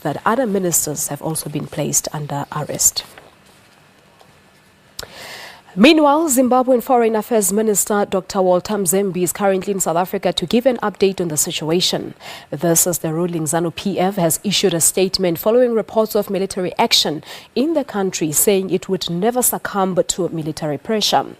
that other ministers have also been placed under arrest. Meanwhile, Zimbabwean Foreign Affairs Minister Dr. Walter Mzembe is currently in South Africa to give an update on the situation. This as the ruling ZANU-PF has issued a statement following reports of military action in the country, saying it would never succumb to military pressure.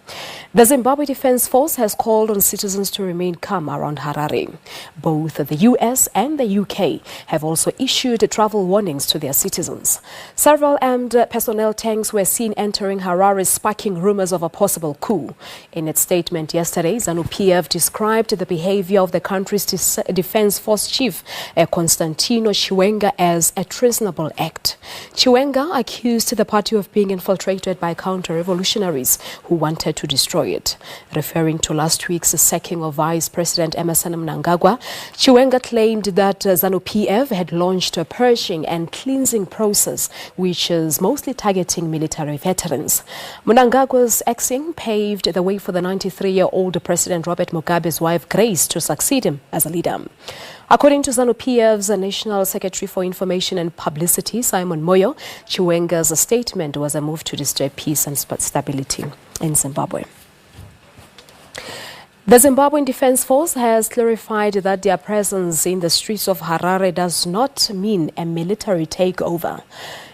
The Zimbabwe Defense Force has called on citizens to remain calm around Harare. Both the US and the UK have also issued travel warnings to their citizens. Several armed personnel tanks were seen entering Harare, sparking rumors of a possible coup. In its statement yesterday, ZANU-PF described the behavior of the country's defense force chief, Constantino Chiwenga, as a treasonable act. Chiwenga accused the party of being infiltrated by counter-revolutionaries who wanted to destroy it. Referring to last week's sacking of Vice President Emmerson Mnangagwa, Chiwenga claimed that ZANU-PF had launched a purging and cleansing process, which is mostly targeting military veterans. Mnangagwa's axing paved the way for the 93-year-old President Robert Mugabe's wife Grace to succeed him as a leader. According to ZANU-PF's National Secretary for Information and Publicity, Simon Moyo, Chiwenga's statement was a move to disturb peace and stability in Zimbabwe. The Zimbabwean Defense Force has clarified that their presence in the streets of Harare does not mean a military takeover.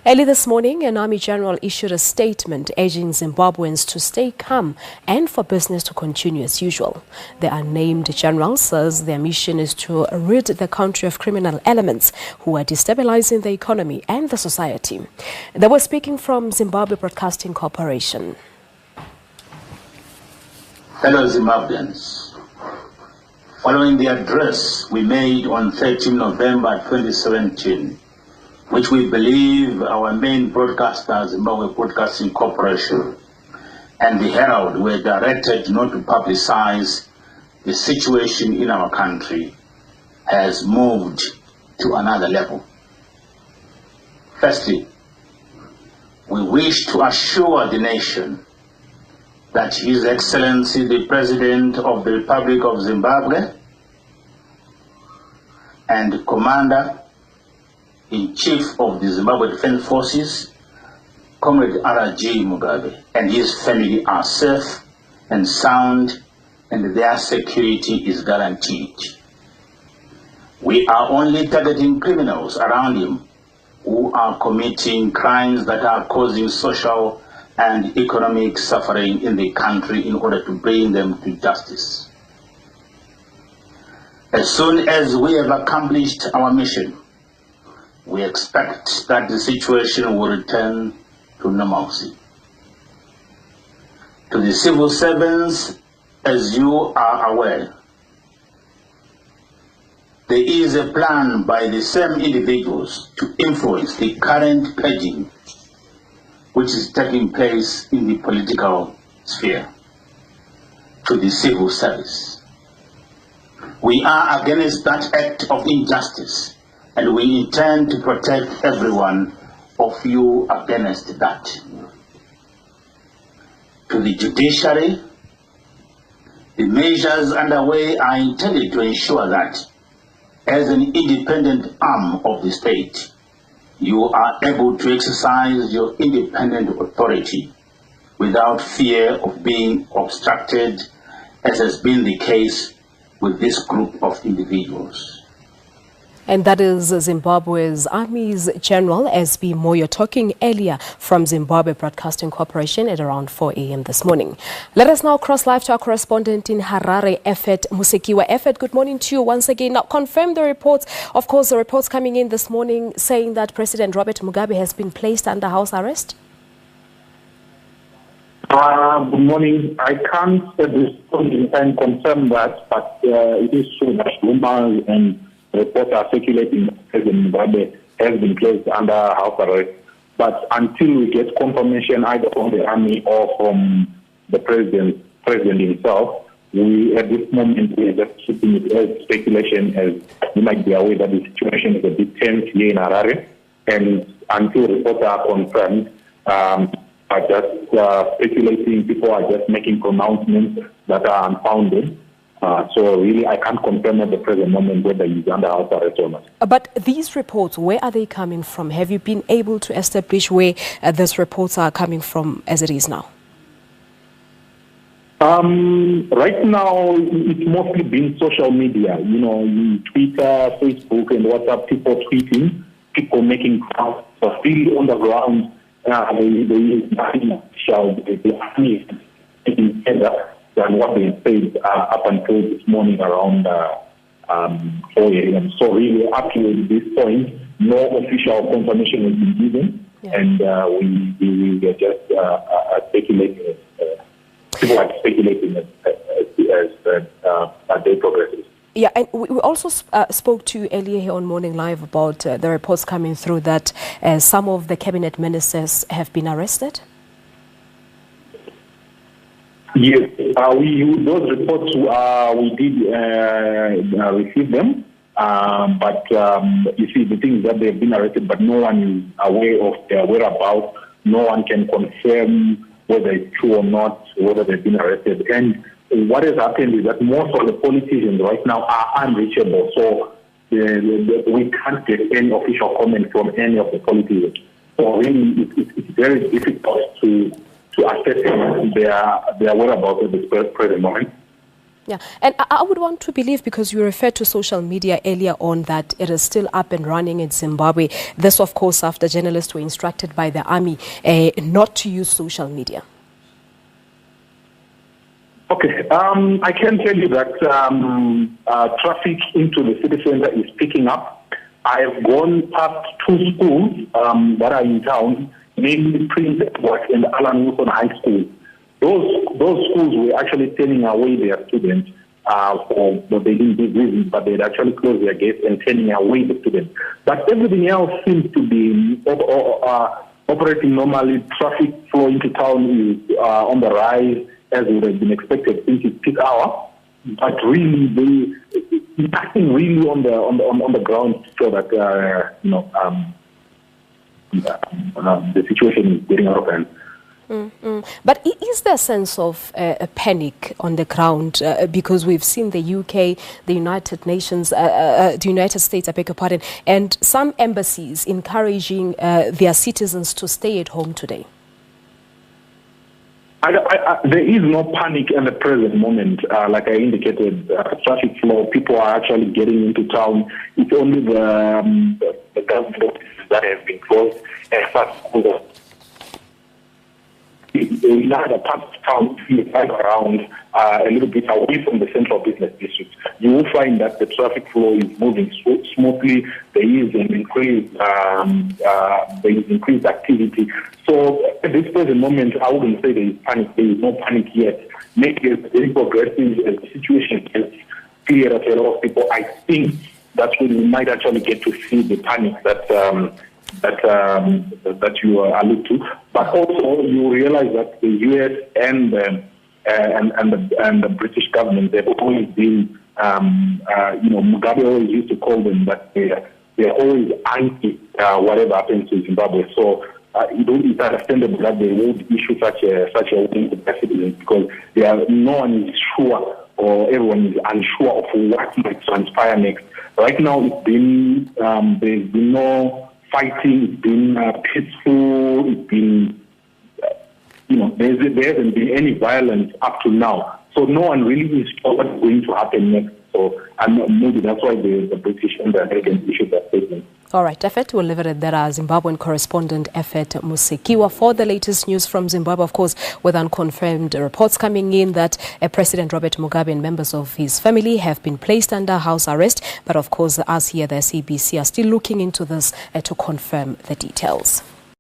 Early this morning, an army general issued a statement urging Zimbabweans to stay calm and for business to continue as usual. The unnamed general says their mission is to rid the country of criminal elements who are destabilizing the economy and the society. They were speaking from Zimbabwe Broadcasting Corporation. Fellow Zimbabweans, following the address we made on 13 November 2017, which we believe our main broadcaster, Zimbabwe Broadcasting Corporation, and the Herald were directed not to publicize the situation in our country, has moved to another level. Firstly, we wish to assure the nation that His Excellency the President of the Republic of Zimbabwe and Commander-in-Chief of the Zimbabwe Defense Forces, Comrade R.G. Mugabe, and his family are safe and sound, and their security is guaranteed. We are only targeting criminals around him who are committing crimes that are causing social and economic suffering in the country in order to bring them to justice. As soon as we have accomplished our mission, we expect that the situation will return to normalcy. To the civil servants, as you are aware, there is a plan by the same individuals to influence the current purging which is taking place in the political sphere. To the civil service, we are against that act of injustice, and we intend to protect everyone of you against that. To the judiciary, the measures underway are intended to ensure that, as an independent arm of the state, you are able to exercise your independent authority without fear of being obstructed, as has been the case with this group of individuals. And that is Zimbabwe's Army's General S.B. Moyo talking earlier from Zimbabwe Broadcasting Corporation at around 4 a.m. this morning. Let us now cross live to our correspondent in Harare, Effet Musekiwa. Effet, good morning to you once again. Now, confirm the reports. Of course, the reports coming in this morning saying that President Robert Mugabe has been placed under house arrest. Good morning. I can't at this point in time confirm that, but it is true that rumors and reports are circulating that President Mugabe has been placed under house arrest. But until we get confirmation either from the army or from the president himself, we at this moment we are just keeping it as speculation, as you might be aware that the situation is a bit tense here in Harare, and until reports are confirmed, are just speculating. People are just making pronouncements that are unfounded. So really, I can't confirm at the present moment whether he's under house arrest or not. But these reports, where are they coming from? Have you been able to establish where these reports are coming from as it is now? Right now, it's mostly been social media, Twitter, Facebook, and WhatsApp, people tweeting, people making comments. But really on the ground, there is nothing official. The army is taking further than what they said up until this morning around 4 a.m. So really, up to this point, no official confirmation has been given, and we are just speculating. People are speculating as day progresses. Yeah, and we also spoke to you earlier here on Morning Live about the reports coming through that some of the cabinet ministers have been arrested. Yes, those reports we did receive them, but you see the thing is that they've been arrested, but no one is aware of their whereabouts. No one can confirm whether it's true or not, whether they've been arrested. And what has happened is that most of the politicians right now are unreachable. So we can't get any official comment from any of the politicians. So really, it's very difficult to assess their whereabouts at the present moment. Yeah, and I would want to believe, because you referred to social media earlier on, that it is still up and running in Zimbabwe. This, of course, after journalists were instructed by the army not to use social media. Okay, I can tell you that traffic into the city center is picking up. I have gone past 2 schools that are in town, namely Prince Edward and Alan Wilson High School. Those schools were actually turning away their students they didn't do reasons, but they'd actually close their gates and turning away the students. But everything else seems to be operating normally. Traffic flow into town is on the rise, as would have been expected since it's peak hour. But really, nothing really on the ground to show that the situation is getting out of hand. But is there a sense of a panic on the ground? Because we've seen the UK, the United Nations, the United States, I beg your pardon, and some embassies encouraging their citizens to stay at home today. There is no panic at the present moment. Like I indicated, traffic flow, people are actually getting into town. It's only the government offices that have been closed and such. We had a part of town right around a little bit away from the central business district. You will find that the traffic flow is moving smoothly. There is an increased activity. So at this present moment, I wouldn't say there is panic. There is no panic yet. Maybe as the day progresses, as the situation gets clearer to a lot of people, I think that's when we might actually get to see the panic that you allude to, but also you realize that the U.S. and the British government, they've always been, Mugabe always used to call them that they're always anti whatever happens to Zimbabwe. So it's understandable that they would issue such a warning to their citizens, because no one is sure, or everyone is unsure of what might transpire next. Right now, it's been there's been no fighting, it's been peaceful, it's been, there hasn't been any violence up to now. So no one really is sure what's going to happen next. So maybe that's why the British and the Americans issued that statement. All right, Effet, we'll leave it at that. Our Zimbabwean correspondent, Effet Musekiwa, for the latest news from Zimbabwe, of course, with unconfirmed reports coming in that President Robert Mugabe and members of his family have been placed under house arrest. But of course, us here, the SABC, are still looking into this to confirm the details.